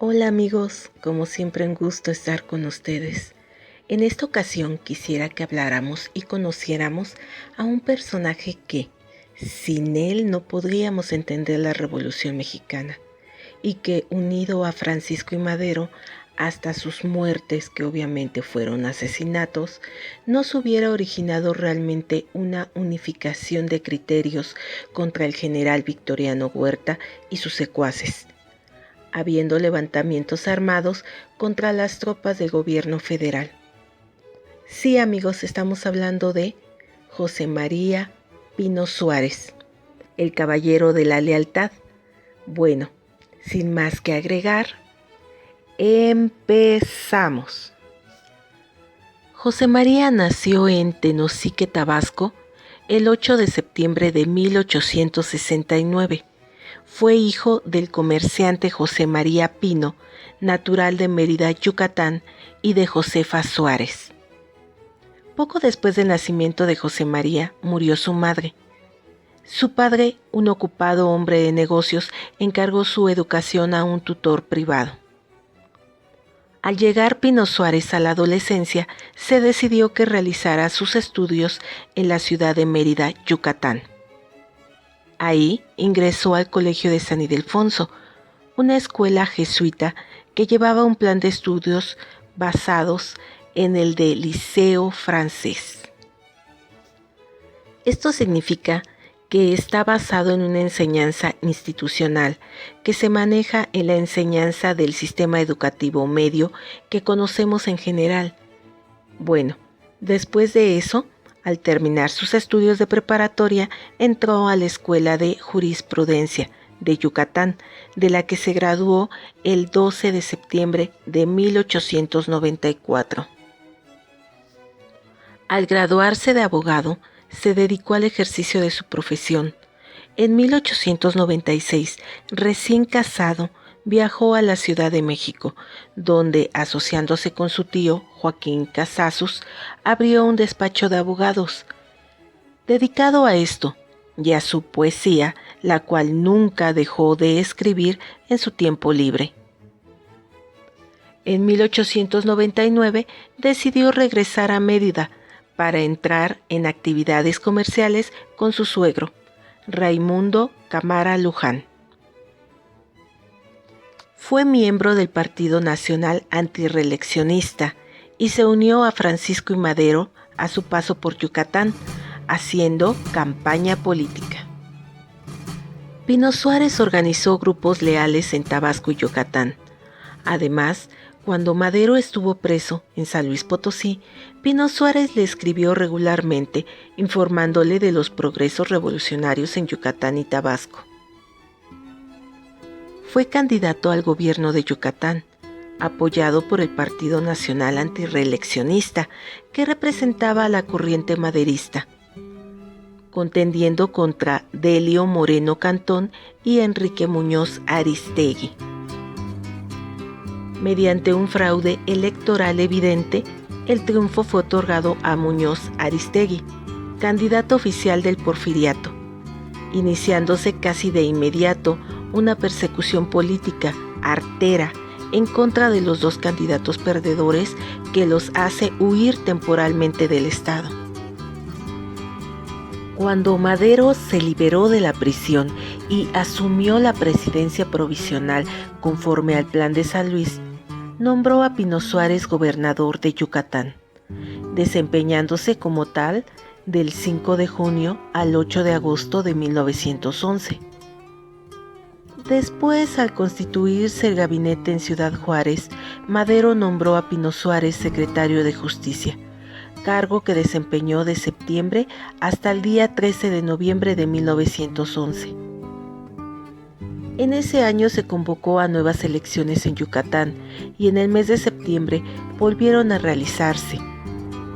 Hola amigos, como siempre un gusto estar con ustedes. En esta ocasión quisiera que habláramos y conociéramos a un personaje que, sin él no podríamos entender la Revolución Mexicana, y que unido a Francisco y Madero hasta sus muertes, que obviamente fueron asesinatos, no se hubiera originado realmente una unificación de criterios contra el general Victoriano Huerta y sus secuaces, habiendo levantamientos armados contra las tropas del gobierno federal. Sí, amigos, estamos hablando de José María Pino Suárez, el caballero de la lealtad. Bueno, sin más que agregar, empezamos. José María nació en Tenosique, Tabasco, el 8 de septiembre de 1869. Fue hijo del comerciante José María Pino, natural de Mérida, Yucatán, y de Josefa Suárez. Poco después del nacimiento de José María, murió su madre. Su padre, un ocupado hombre de negocios, encargó su educación a un tutor privado. Al llegar Pino Suárez a la adolescencia, se decidió que realizara sus estudios en la ciudad de Mérida, Yucatán. Ahí ingresó al Colegio de San Ildefonso, una escuela jesuita que llevaba un plan de estudios basados en el de Liceo francés. Esto significa que está basado en una enseñanza institucional que se maneja en la enseñanza del sistema educativo medio que conocemos en general. Bueno, después de eso, al terminar sus estudios de preparatoria, entró a la Escuela de Jurisprudencia de Yucatán, de la que se graduó el 12 de septiembre de 1894. Al graduarse de abogado, se dedicó al ejercicio de su profesión. En 1896, recién casado, viajó a la Ciudad de México, donde, asociándose con su tío, Joaquín Casasus, abrió un despacho de abogados. Dedicado a esto y a su poesía, la cual nunca dejó de escribir en su tiempo libre. En 1899 decidió regresar a Mérida para entrar en actividades comerciales con su suegro, Raimundo Cámara Luján. Fue miembro del Partido Nacional Antirreeleccionista y se unió a Francisco y Madero a su paso por Yucatán, haciendo campaña política. Pino Suárez organizó grupos leales en Tabasco y Yucatán. Además, cuando Madero estuvo preso en San Luis Potosí, Pino Suárez le escribió regularmente informándole de los progresos revolucionarios en Yucatán y Tabasco. Fue candidato al gobierno de Yucatán, apoyado por el Partido Nacional Antirreeleccionista, que representaba a la corriente maderista, contendiendo contra Delio Moreno Cantón y Enrique Muñoz Aristegui. Mediante un fraude electoral evidente, el triunfo fue otorgado a Muñoz Aristegui, candidato oficial del Porfiriato, iniciándose casi de inmediato una persecución política artera en contra de los dos candidatos perdedores que los hace huir temporalmente del Estado. Cuando Madero se liberó de la prisión y asumió la presidencia provisional conforme al Plan de San Luis, nombró a Pino Suárez gobernador de Yucatán, desempeñándose como tal del 5 de junio al 8 de agosto de 1911. Después, al constituirse el gabinete en Ciudad Juárez, Madero nombró a Pino Suárez secretario de Justicia, cargo que desempeñó de septiembre hasta el día 13 de noviembre de 1911. En ese año se convocó a nuevas elecciones en Yucatán y en el mes de septiembre volvieron a realizarse.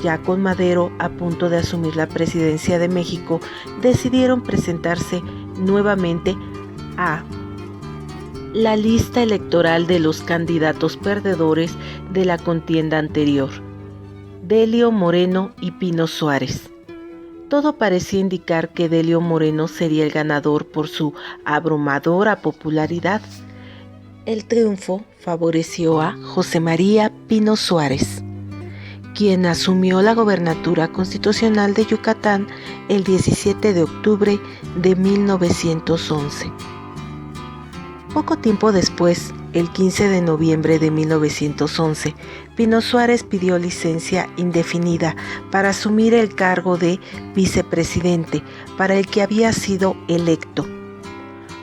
Ya con Madero a punto de asumir la presidencia de México, decidieron presentarse nuevamente a la lista electoral de los candidatos perdedores de la contienda anterior, Delio Moreno y Pino Suárez. Todo parecía indicar que Delio Moreno sería el ganador por su abrumadora popularidad, El triunfo favoreció a José María Pino Suárez, quien asumió la gobernatura constitucional de Yucatán el 17 de octubre de 1911. Poco tiempo después, el 15 de noviembre de 1911, Pino Suárez pidió licencia indefinida para asumir el cargo de vicepresidente para el que había sido electo,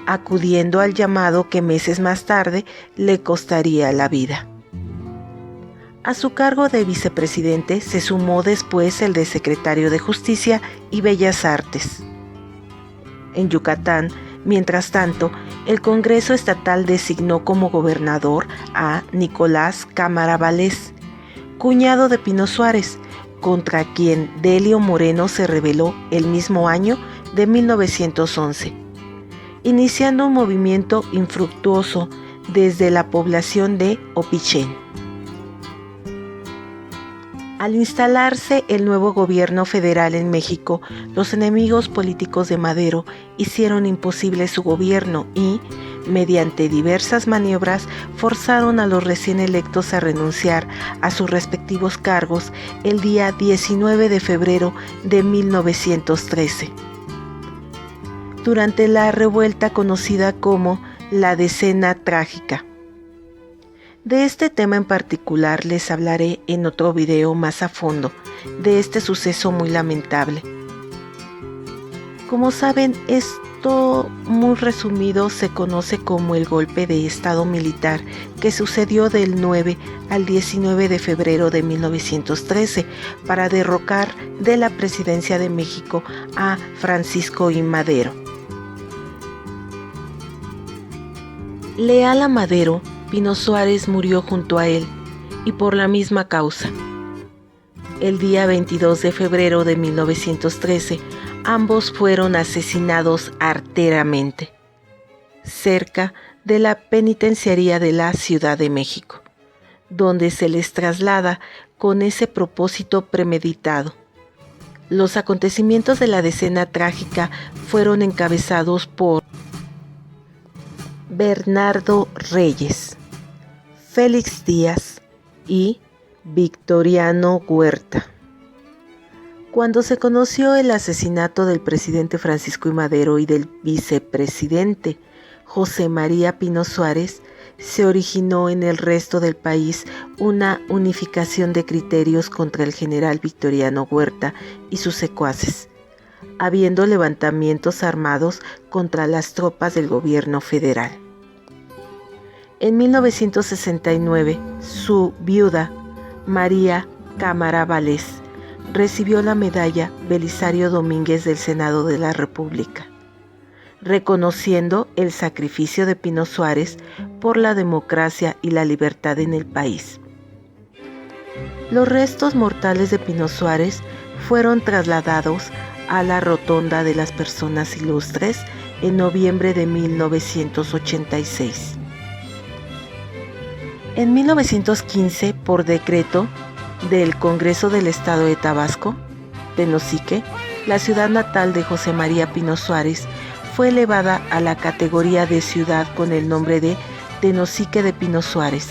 acudiendo al llamado que meses más tarde le costaría la vida. A su cargo de vicepresidente se sumó después el de secretario de Justicia y Bellas Artes. En Yucatán, mientras tanto, el Congreso Estatal designó como gobernador a Nicolás Cámara Vallés, cuñado de Pino Suárez, contra quien Delio Moreno se rebeló el mismo año de 1911, iniciando un movimiento infructuoso desde la población de Opichén. Al instalarse el nuevo gobierno federal en México, los enemigos políticos de Madero hicieron imposible su gobierno y, mediante diversas maniobras, forzaron a los recién electos a renunciar a sus respectivos cargos el día 19 de febrero de 1913. Durante la revuelta conocida como la Decena Trágica. De este tema en particular les hablaré en otro video más a fondo de este suceso muy lamentable. Como saben, esto muy resumido se conoce como el golpe de estado militar que sucedió del 9 al 19 de febrero de 1913 para derrocar de la presidencia de México a Francisco I. Madero. Leal a Madero, Pino Suárez murió junto a él y por la misma causa. El día 22 de febrero de 1913, ambos fueron asesinados arteramente, cerca de la penitenciaría de la Ciudad de México, donde se les traslada con ese propósito premeditado. Los acontecimientos de la Decena Trágica fueron encabezados por Bernardo Reyes, Félix Díaz y Victoriano Huerta. Cuando se conoció el asesinato del presidente Francisco I. Madero y del vicepresidente José María Pino Suárez, se originó en el resto del país una unificación de criterios contra el general Victoriano Huerta y sus secuaces, habiendo levantamientos armados contra las tropas del gobierno federal. En 1969, su viuda, María Cámara Vallés, recibió la medalla Belisario Domínguez del Senado de la República, reconociendo el sacrificio de Pino Suárez por la democracia y la libertad en el país. Los restos mortales de Pino Suárez fueron trasladados a la Rotonda de las Personas Ilustres en noviembre de 1986. En 1915, por decreto del Congreso del Estado de Tabasco, Tenosique, la ciudad natal de José María Pino Suárez fue elevada a la categoría de ciudad con el nombre de Tenosique de Pino Suárez,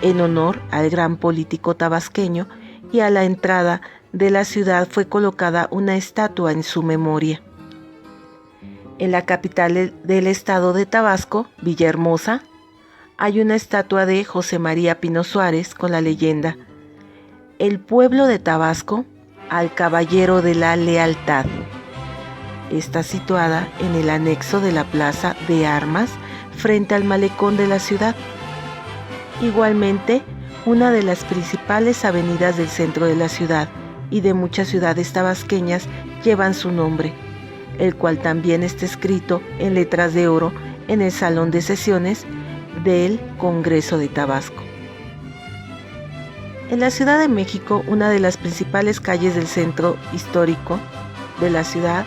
en honor al gran político tabasqueño, y a la entrada de la ciudad fue colocada una estatua en su memoria. En la capital del estado de Tabasco, Villahermosa, hay una estatua de José María Pino Suárez con la leyenda: "El pueblo de Tabasco al caballero de la lealtad". Está situada en el anexo de la Plaza de Armas frente al malecón de la ciudad. Igualmente, una de las principales avenidas del centro de la ciudad y de muchas ciudades tabasqueñas llevan su nombre, el cual también está escrito en letras de oro en el Salón de Sesiones del Congreso de Tabasco. En la Ciudad de México, una de las principales calles del centro histórico de la ciudad,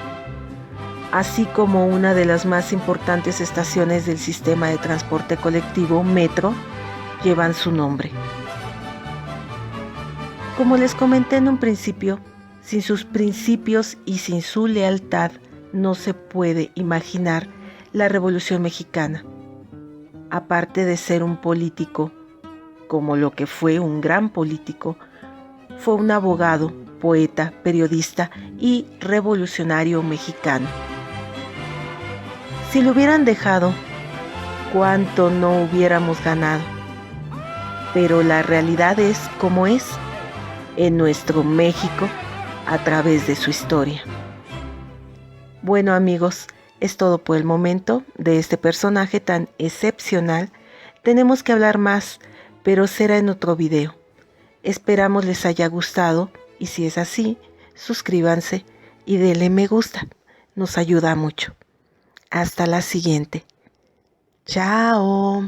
así como una de las más importantes estaciones del sistema de transporte colectivo, Metro, llevan su nombre. Como les comenté en un principio, sin sus principios y sin su lealtad no se puede imaginar la Revolución Mexicana. aparte de ser un político, como lo que fue un gran político, fue un abogado, poeta, periodista y revolucionario mexicano. Si lo hubieran dejado, cuánto no hubiéramos ganado. Pero la realidad es como es, en nuestro México, a través de su historia. Bueno, amigos, es todo por el momento de este personaje tan excepcional. Tenemos que hablar más, pero será en otro video. Esperamos les haya gustado y si es así, suscríbanse y denle me gusta. Nos ayuda mucho. Hasta la siguiente. Chao.